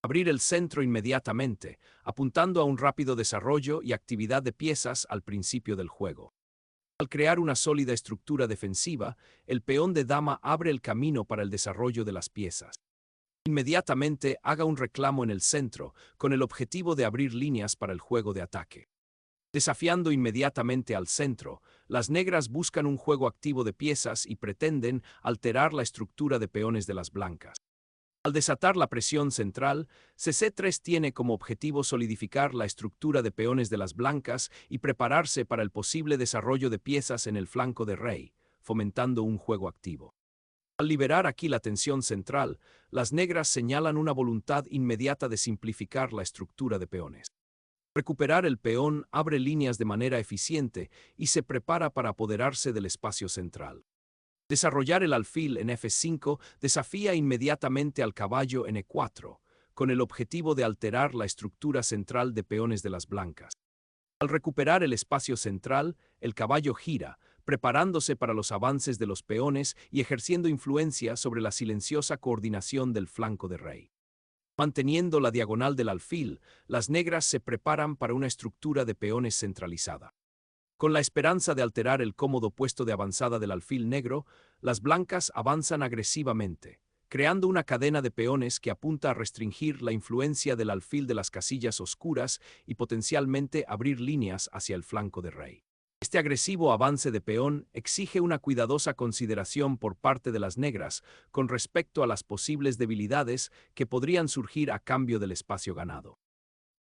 Abrir el centro inmediatamente, apuntando a un rápido desarrollo y actividad de piezas al principio del juego. Al crear una sólida estructura defensiva, el peón de dama abre el camino para el desarrollo de las piezas. Inmediatamente haga un reclamo en el centro, con el objetivo de abrir líneas para el juego de ataque. Desafiando inmediatamente al centro, las negras buscan un juego activo de piezas y pretenden alterar la estructura de peones de las blancas. Al desatar la presión central, CC3 tiene como objetivo solidificar la estructura de peones de las blancas y prepararse para el posible desarrollo de piezas en el flanco de rey, fomentando un juego activo. Al liberar aquí la tensión central, las negras señalan una voluntad inmediata de simplificar la estructura de peones. Recuperar el peón abre líneas de manera eficiente y se prepara para apoderarse del espacio central. Desarrollar el alfil en F5 desafía inmediatamente al caballo en E4, con el objetivo de alterar la estructura central de peones de las blancas. Al recuperar el espacio central, el caballo gira, preparándose para los avances de los peones y ejerciendo influencia sobre la silenciosa coordinación del flanco de rey. Manteniendo la diagonal del alfil, las negras se preparan para una estructura de peones centralizada. Con la esperanza de alterar el cómodo puesto de avanzada del alfil negro, las blancas avanzan agresivamente, creando una cadena de peones que apunta a restringir la influencia del alfil de las casillas oscuras y potencialmente abrir líneas hacia el flanco de rey. Este agresivo avance de peón exige una cuidadosa consideración por parte de las negras con respecto a las posibles debilidades que podrían surgir a cambio del espacio ganado.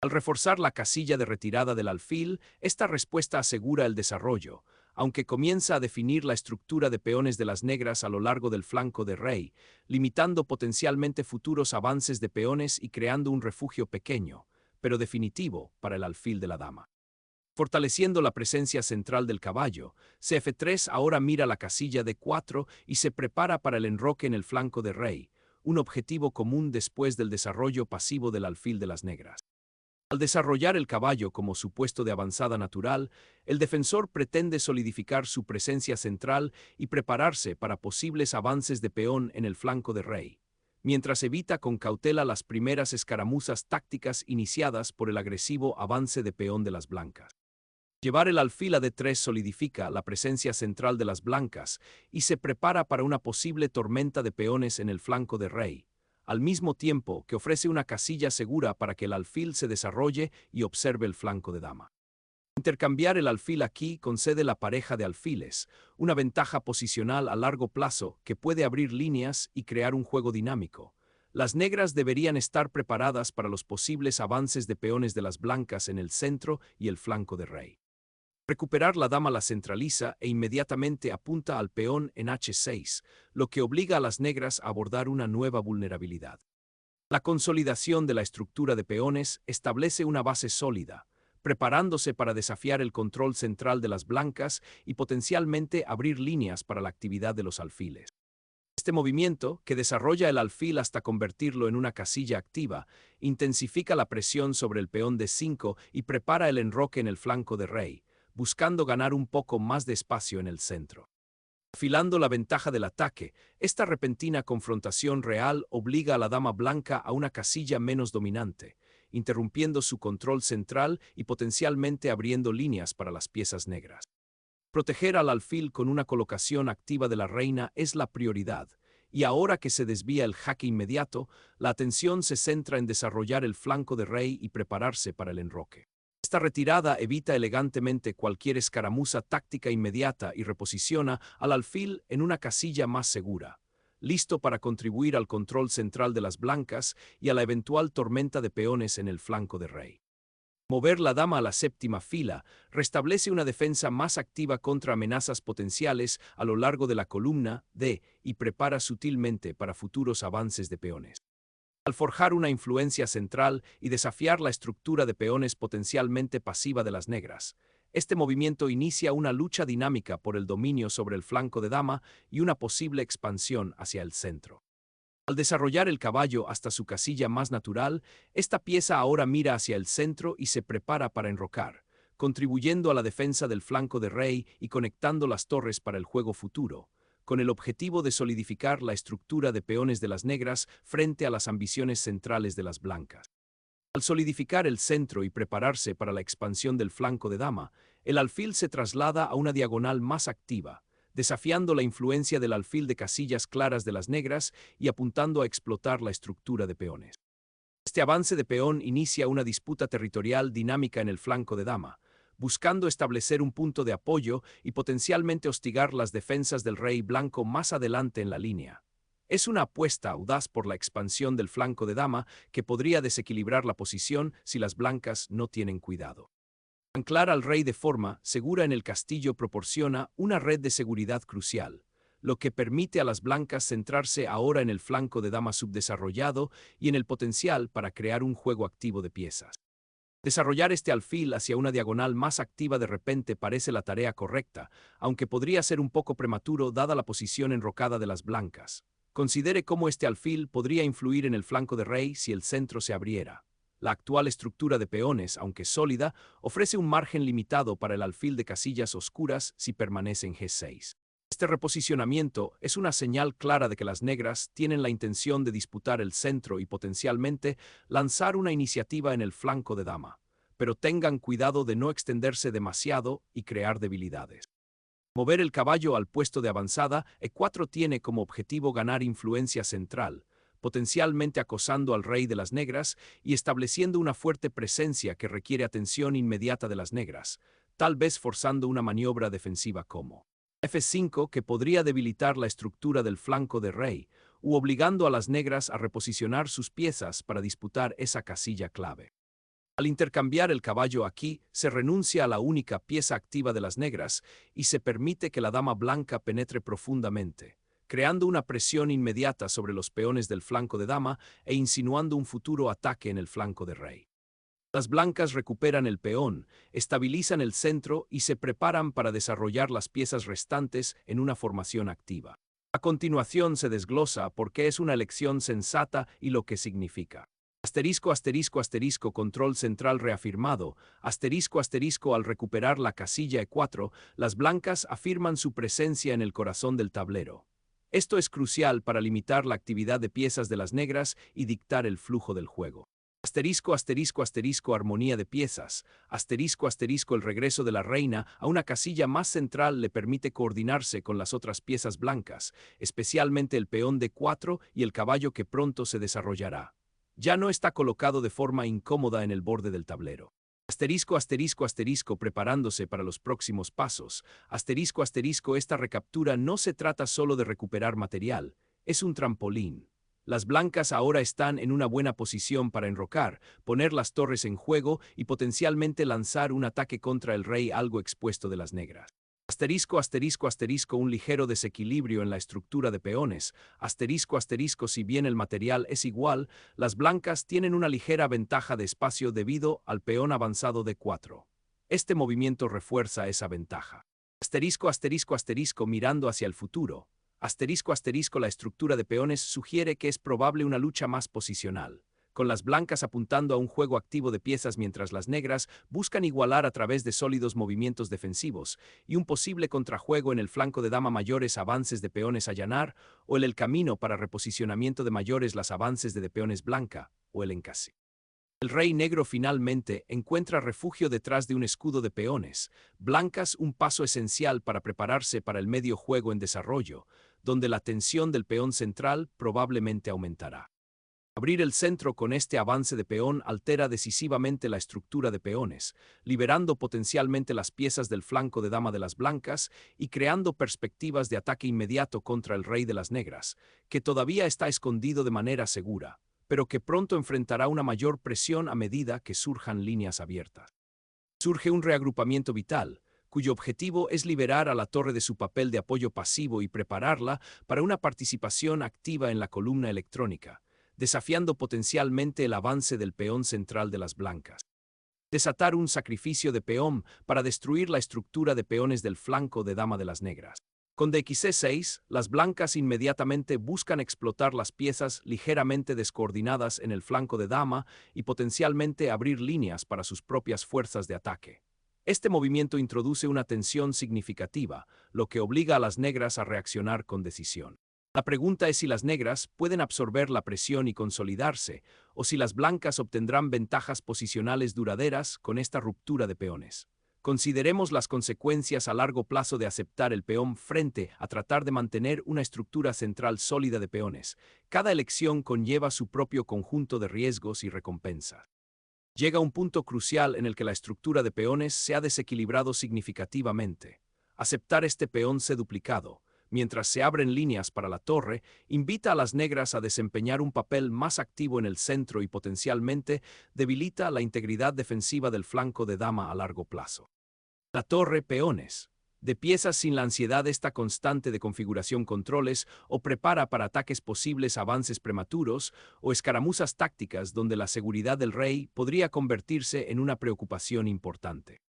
Al reforzar la casilla de retirada del alfil, esta respuesta asegura el desarrollo, aunque comienza a definir la estructura de peones de las negras a lo largo del flanco de rey, limitando potencialmente futuros avances de peones y creando un refugio pequeño, pero definitivo, para el alfil de la dama. Fortaleciendo la presencia central del caballo, CF3 ahora mira la casilla de 4 y se prepara para el enroque en el flanco de rey, un objetivo común después del desarrollo pasivo del alfil de las negras. Al desarrollar el caballo como su puesto de avanzada natural, el defensor pretende solidificar su presencia central y prepararse para posibles avances de peón en el flanco de rey, mientras evita con cautela las primeras escaramuzas tácticas iniciadas por el agresivo avance de peón de las blancas. Llevar el alfil a D3 solidifica la presencia central de las blancas y se prepara para una posible tormenta de peones en el flanco de rey, al mismo tiempo que ofrece una casilla segura para que el alfil se desarrolle y observe el flanco de dama. Intercambiar el alfil aquí concede la pareja de alfiles, una ventaja posicional a largo plazo que puede abrir líneas y crear un juego dinámico. Las negras deberían estar preparadas para los posibles avances de peones de las blancas en el centro y el flanco de rey. Recuperar la dama la centraliza e inmediatamente apunta al peón en H6, lo que obliga a las negras a abordar una nueva vulnerabilidad. La consolidación de la estructura de peones establece una base sólida, preparándose para desafiar el control central de las blancas y potencialmente abrir líneas para la actividad de los alfiles. Este movimiento, que desarrolla el alfil hasta convertirlo en una casilla activa, intensifica la presión sobre el peón de 5 y prepara el enroque en el flanco de rey, buscando ganar un poco más de espacio en el centro. Afilando la ventaja del ataque, esta repentina confrontación real obliga a la dama blanca a una casilla menos dominante, interrumpiendo su control central y potencialmente abriendo líneas para las piezas negras. Proteger al alfil con una colocación activa de la reina es la prioridad, y ahora que se desvía el jaque inmediato, la atención se centra en desarrollar el flanco de rey y prepararse para el enroque. Esta retirada evita elegantemente cualquier escaramuza táctica inmediata y reposiciona al alfil en una casilla más segura, listo para contribuir al control central de las blancas y a la eventual tormenta de peones en el flanco de rey. Mover la dama a la séptima fila restablece una defensa más activa contra amenazas potenciales a lo largo de la columna D y prepara sutilmente para futuros avances de peones. Al forjar una influencia central y desafiar la estructura de peones potencialmente pasiva de las negras, este movimiento inicia una lucha dinámica por el dominio sobre el flanco de dama y una posible expansión hacia el centro. Al desarrollar el caballo hasta su casilla más natural, esta pieza ahora mira hacia el centro y se prepara para enrocar, contribuyendo a la defensa del flanco de rey y conectando las torres para el juego futuro, con el objetivo de solidificar la estructura de peones de las negras frente a las ambiciones centrales de las blancas. Al solidificar el centro y prepararse para la expansión del flanco de dama, el alfil se traslada a una diagonal más activa, desafiando la influencia del alfil de casillas claras de las negras y apuntando a explotar la estructura de peones. Este avance de peón inicia una disputa territorial dinámica en el flanco de dama, buscando establecer un punto de apoyo y potencialmente hostigar las defensas del rey blanco más adelante en la línea. Es una apuesta audaz por la expansión del flanco de dama que podría desequilibrar la posición si las blancas no tienen cuidado. Anclar al rey de forma segura en el castillo proporciona una red de seguridad crucial, lo que permite a las blancas centrarse ahora en el flanco de dama subdesarrollado y en el potencial para crear un juego activo de piezas. Desarrollar este alfil hacia una diagonal más activa de repente parece la tarea correcta, aunque podría ser un poco prematuro dada la posición enrocada de las blancas. Considere cómo este alfil podría influir en el flanco de rey si el centro se abriera. La actual estructura de peones, aunque sólida, ofrece un margen limitado para el alfil de casillas oscuras si permanece en G6. Este reposicionamiento es una señal clara de que las negras tienen la intención de disputar el centro y potencialmente lanzar una iniciativa en el flanco de dama, pero tengan cuidado de no extenderse demasiado y crear debilidades. Mover el caballo al puesto de avanzada, E4 tiene como objetivo ganar influencia central, potencialmente acosando al rey de las negras y estableciendo una fuerte presencia que requiere atención inmediata de las negras, tal vez forzando una maniobra defensiva como F5 que podría debilitar la estructura del flanco de rey, u obligando a las negras a reposicionar sus piezas para disputar esa casilla clave. Al intercambiar el caballo aquí, se renuncia a la única pieza activa de las negras y se permite que la dama blanca penetre profundamente, creando una presión inmediata sobre los peones del flanco de dama e insinuando un futuro ataque en el flanco de rey. Las blancas recuperan el peón, estabilizan el centro y se preparan para desarrollar las piezas restantes en una formación activa. A continuación se desglosa por qué es una elección sensata y lo que significa. Asterisco, asterisco, asterisco, control central reafirmado. Asterisco, asterisco, al recuperar la casilla E4, las blancas afirman su presencia en el corazón del tablero. Esto es crucial para limitar la actividad de piezas de las negras y dictar el flujo del juego. Asterisco, asterisco, asterisco, armonía de piezas. Asterisco, asterisco, el regreso de la reina a una casilla más central le permite coordinarse con las otras piezas blancas, especialmente el peón de 4 y el caballo que pronto se desarrollará. Ya no está colocado de forma incómoda en el borde del tablero. Asterisco, asterisco, asterisco, preparándose para los próximos pasos. Asterisco, asterisco, esta recaptura no se trata solo de recuperar material, es un trampolín. Las blancas ahora están en una buena posición para enrocar, poner las torres en juego y potencialmente lanzar un ataque contra el rey algo expuesto de las negras. Asterisco, asterisco, asterisco, un ligero desequilibrio en la estructura de peones. Asterisco, asterisco, si bien el material es igual, las blancas tienen una ligera ventaja de espacio debido al peón avanzado de 4. Este movimiento refuerza esa ventaja. Asterisco, asterisco, asterisco, mirando hacia el futuro. Asterisco, asterisco, la estructura de peones sugiere que es probable una lucha más posicional, con las blancas apuntando a un juego activo de piezas mientras las negras buscan igualar a través de sólidos movimientos defensivos y un posible contrajuego en el flanco de dama mayores avances de peones allanar o en el camino para reposicionamiento de mayores las avances de peones blanca o el encase. El rey negro finalmente encuentra refugio detrás de un escudo de peones, blancas un paso esencial para prepararse para el medio juego en desarrollo, donde la tensión del peón central probablemente aumentará. Abrir el centro con este avance de peón altera decisivamente la estructura de peones, liberando potencialmente las piezas del flanco de dama de las blancas y creando perspectivas de ataque inmediato contra el rey de las negras, que todavía está escondido de manera segura, pero que pronto enfrentará una mayor presión a medida que surjan líneas abiertas. Surge un reagrupamiento vital, cuyo objetivo es liberar a la torre de su papel de apoyo pasivo y prepararla para una participación activa en la columna electrónica, desafiando potencialmente el avance del peón central de las blancas. Desatar un sacrificio de peón para destruir la estructura de peones del flanco de dama de las negras. Con dxc6, las blancas inmediatamente buscan explotar las piezas ligeramente descoordinadas en el flanco de dama y potencialmente abrir líneas para sus propias fuerzas de ataque. Este movimiento introduce una tensión significativa, lo que obliga a las negras a reaccionar con decisión. La pregunta es si las negras pueden absorber la presión y consolidarse, o si las blancas obtendrán ventajas posicionales duraderas con esta ruptura de peones. Consideremos las consecuencias a largo plazo de aceptar el peón frente a tratar de mantener una estructura central sólida de peones. Cada elección conlleva su propio conjunto de riesgos y recompensas. Llega un punto crucial en el que la estructura de peones se ha desequilibrado significativamente. Aceptar este peón C duplicado, mientras se abren líneas para la torre, invita a las negras a desempeñar un papel más activo en el centro y potencialmente debilita la integridad defensiva del flanco de dama a largo plazo. La torre peones. De piezas sin la ansiedad esta constante de configuración controles o prepara para ataques posibles avances prematuros o escaramuzas tácticas donde la seguridad del rey podría convertirse en una preocupación importante.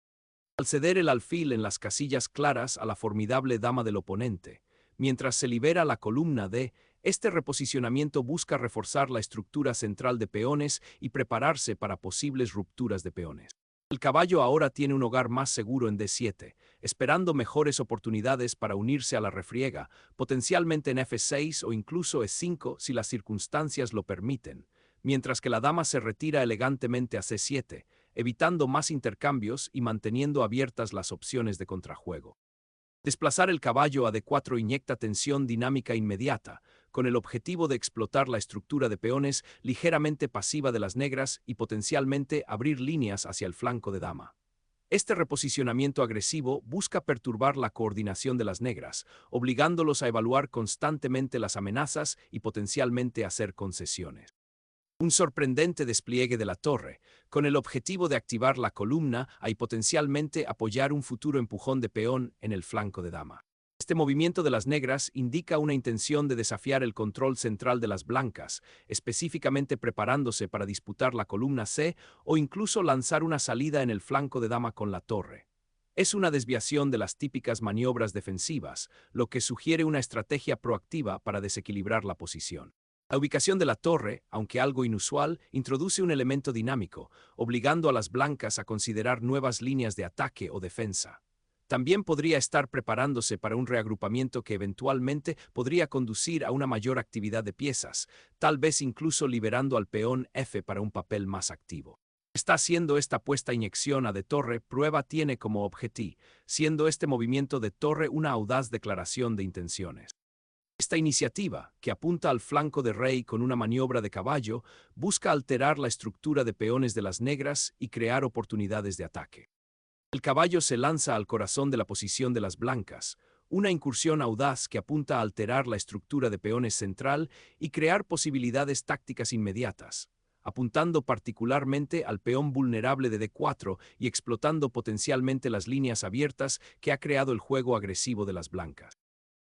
Al ceder el alfil en las casillas claras a la formidable dama del oponente, mientras se libera la columna D, este reposicionamiento busca reforzar la estructura central de peones y prepararse para posibles rupturas de peones. El caballo ahora tiene un hogar más seguro en D7, esperando mejores oportunidades para unirse a la refriega, potencialmente en F6 o incluso E5 si las circunstancias lo permiten, mientras que la dama se retira elegantemente a C7, evitando más intercambios y manteniendo abiertas las opciones de contrajuego. Desplazar el caballo a D4 inyecta tensión dinámica inmediata, con el objetivo de explotar la estructura de peones ligeramente pasiva de las negras y potencialmente abrir líneas hacia el flanco de dama. Este reposicionamiento agresivo busca perturbar la coordinación de las negras, obligándolos a evaluar constantemente las amenazas y potencialmente hacer concesiones. Un sorprendente despliegue de la torre, con el objetivo de activar la columna y potencialmente apoyar un futuro empujón de peón en el flanco de dama. Este movimiento de las negras indica una intención de desafiar el control central de las blancas, específicamente preparándose para disputar la columna C o incluso lanzar una salida en el flanco de dama con la torre. Es una desviación de las típicas maniobras defensivas, lo que sugiere una estrategia proactiva para desequilibrar la posición. La ubicación de la torre, aunque algo inusual, introduce un elemento dinámico, obligando a las blancas a considerar nuevas líneas de ataque o defensa. También podría estar preparándose para un reagrupamiento que eventualmente podría conducir a una mayor actividad de piezas, tal vez incluso liberando al peón F para un papel más activo. Está haciendo esta puesta inyección a de torre prueba tiene como objetivo, siendo este movimiento de torre una audaz declaración de intenciones. Esta iniciativa, que apunta al flanco de rey con una maniobra de caballo, busca alterar la estructura de peones de las negras y crear oportunidades de ataque. El caballo se lanza al corazón de la posición de las blancas, una incursión audaz que apunta a alterar la estructura de peones central y crear posibilidades tácticas inmediatas, apuntando particularmente al peón vulnerable de D4 y explotando potencialmente las líneas abiertas que ha creado el juego agresivo de las blancas.